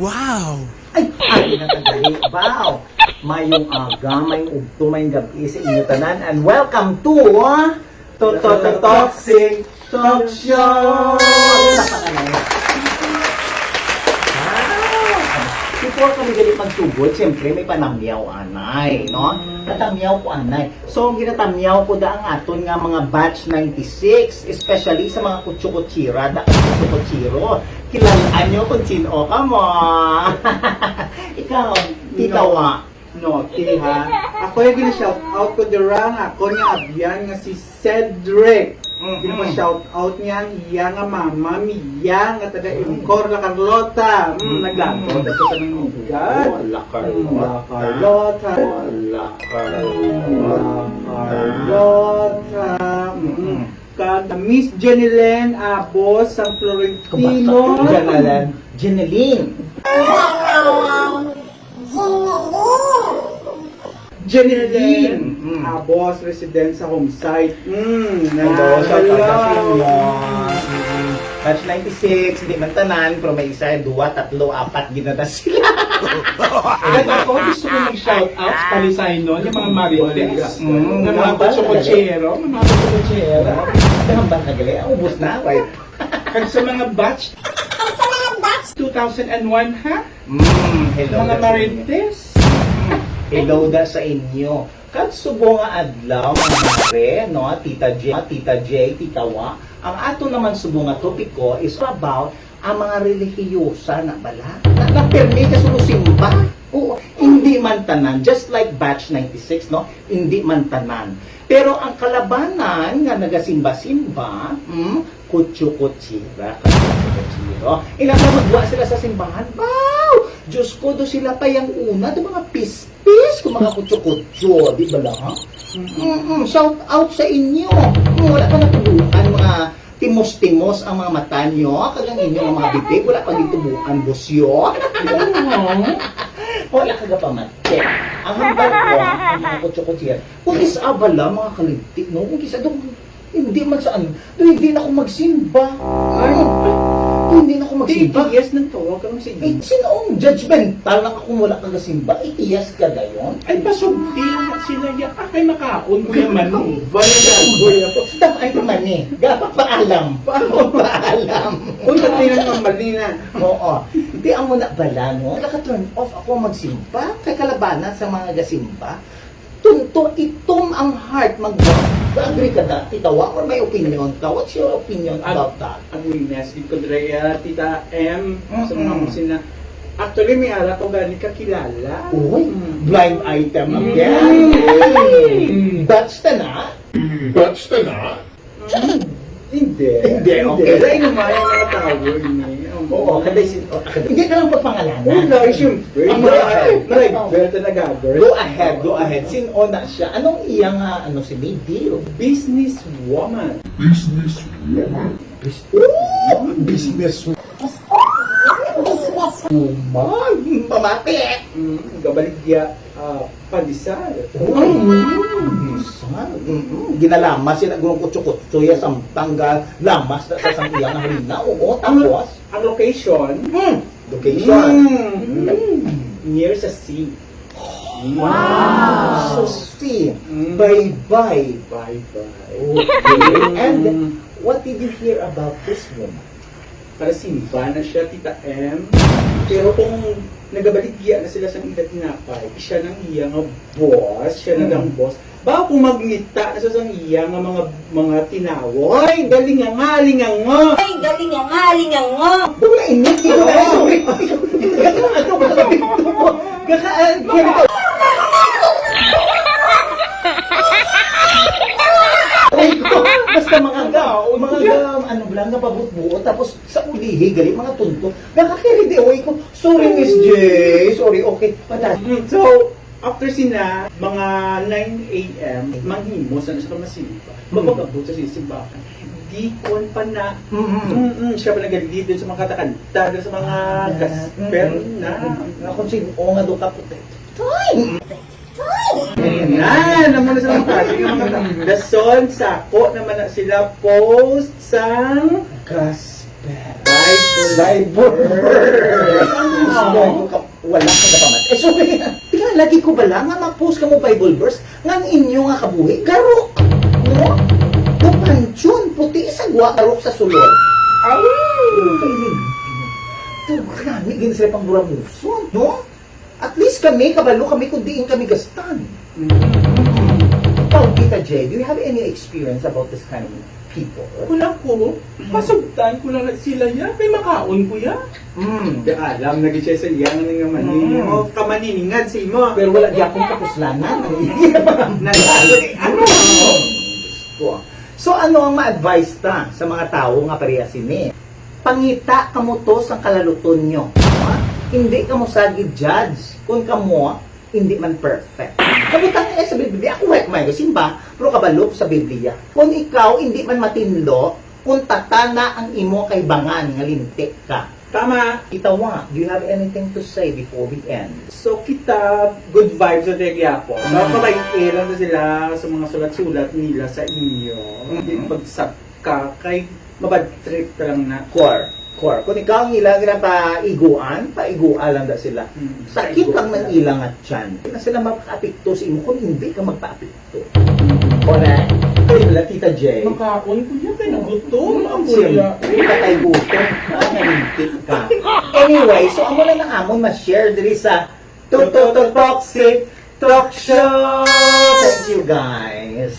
Wow! Ay natagali. Wow! Mayong aga, mayong ugto, mayong gabi sa inyo tanan. And welcome to Toxic Talk Show! Before kami galit magsugod, siyempre may panamyaw anay, no? Natamyaw ko anay. So, ang ginatamyaw ko da ang aton nga mga batch 96, especially sa mga kutsukutsira, da kutsukutsiro. Kilalaan nyo kung sino ka mo. Ikaw, titawa. No, ha. Ako yung gina-shout out ko dirang ako niya abyan nga si Cedric. Gina-shout out niya iya nga mama miya nga taga Imcor la Carlota. Naglagot ako sa ng ugat. Wala Carlota. Carlota. Kada Miss Jeneline Abos ang Florentino. Jeneline. Jeneline Abos, resident sa home site. Hello, shout out sa inyo. Batch 96, hindi man tanan, pero may isa, 2, 3, 4, ginata sila. At ako gusto ko mag-shout out sa Palisay nun, yung mga marites, ng mga kutsukutsero, Ang ba nagali? Ubus na, wait. kag sa mga batch 2001 ha? Hello. Mga da sa inyo. marites. Hello da sa inyo. Katsubo nga adlaw, mga mare, no? Tita J, Tita Wa. Ang ato naman subo nga topiko is about ang mga relihiyosa na bala. Na-permit ka sumusimba. Oo, hindi man tanan. Just like batch 96, no? Hindi man tanan. Pero ang kalabanan nga nagasimba-simba, kutsukutsira, kutsukutsiro. Ilang na magwa sila sa simbahan. Wow! Diyos ko, do sila pa yung una, do mga pis-pis, kung mga kutsukutso, di ba lang? Shout out sa inyo. Wala pa natubukan mga timos-timos ang mga mata nyo, kagang inyo ang mga bibig, wala pa dito bukan busyo. Wala ka pa mati. Ang hambal ko, ang mga kutsukutsira, kung isa bala, mga kalintik, no? Kung isa doon, hindi man saan, hindi na ako magsimba. Hindi na ako magsimba. Yes, nang tawag ka ng Eh, sino ang judgmental na kung wala kang simba? Itiyas ka gayon? Ay, pasubti na sila yan. Ay, makaon ko naman. Stop ay naman eh. Dapat paalam. Paalam. Kung tatingan ng malina. Oo. Hindi ang muna bala, no? Naka-turn off ako magsimba. Kay kalabanan sa mga gasimba. Tunto, itom ang heart mag-agree ka na, titawa, or may opinion ka? What's your opinion about that? Ang winners, di ko Drea, Tita M, sa mga musina. Actually, may ala ko gani kakilala. Uy, blind item again. That's the na. Hindi. Hindi, okay. Dahil naman yung mga tawag niya. Oo, hindi ka lang pagpangalanan. Wala, siyempre. Marag na gagawin. Go ahead. Sino na siya? Anong iyang, si Baby? Businesswoman. Woman. Pamati. Gabaligya, pandesal. Ginalamas sila gulong kutso-kutso ya sa tanggal lamas na sa iyang harina. Oo, tapos Ang location, location. near sa sea. Wow! So see, bye-bye. Bye-bye. Okay. And what did you hear about this woman? Para simba na siya, Tita M. Pero kung nagabaligya na sila sa ila tinapay, siya nang iya nga boss, siya nang boss. Ba kung magngita na sa sang iya nga mga tinawo. Ay, galing nga, Bula init, di ba? Sorry. Ano ba sa pinto ko? Basta mga ano lang, napabut-buot, tapos sa ulihi, galing mga tunto. Nakakiri di away ko. Sorry, Miss J. Sorry, okay. Patay. So, after sina, mga 9 a.m., manghimos na siya masimba. Magpapabot sa sisimbakan. Di kon pa na. Siya pa nag-lead din sa mga katakanta, sa mga gasper na. Ako sino nga doon ka puti. Time! Ayan, naman na sa mga kasi yung mga dason, sako naman na sila post sang Gasper. Wala ka kapamat. Eh, so, tingnan, lagi ko bala nga mag-post ka mo Bible verse, nga ang inyo nga kabuhi, garok. No? No, pansyon, puti sa gwa, garok sa sulod. Ay! Ito, grabe, gini sila pang buramuson, no? At least kami, kabalo kami, kung diin kami gastan. Ikaw, Tita J, do you have any experience about this kind of people? Wala ko. Pasagtan ko lang sila yan. May makaon ko yan. Di alam, naging siya sa iyang nga manini mo. Kamaniningad sa imo. Pero wala di akong kapuslanan. Ano? So ano ang ma-advise ta sa mga tao nga pareha sini? Pangita kamo to sa kalaluton nyo. Ha? Hindi kamo sagi judge kung kamo hindi man perfect. Kabutang sa Biblia, ako wala kumain simba, pero kabalo sa Biblia. Kung ikaw hindi man matinlo, kung tatana ang imo kay bangan nga lintik ka. Tama. Itawa, do you have anything to say before we end? So kita, good vibes sa Tegyapo. Nakakabait-iran na sila sa mga sulat-sulat nila sa inyo. Hindi bagsak ka, kay mabad trip ka lang na. Core. Kung ikaw ang ilang paiguan lang da sila. Sakit lang ng ilang at tiyan. Hindi na sila magpa-apekto sa imo kung hindi ka magpa-apekto. Correct. Wala, Tita J. Makaon ko yan. Kaya nagutom. Ang Siyempre, kuya. patay gutom. Nangintik ka. Anyway, so amo lang ang amon ma-share diri sa Toxic Talk Show. Thank you, guys.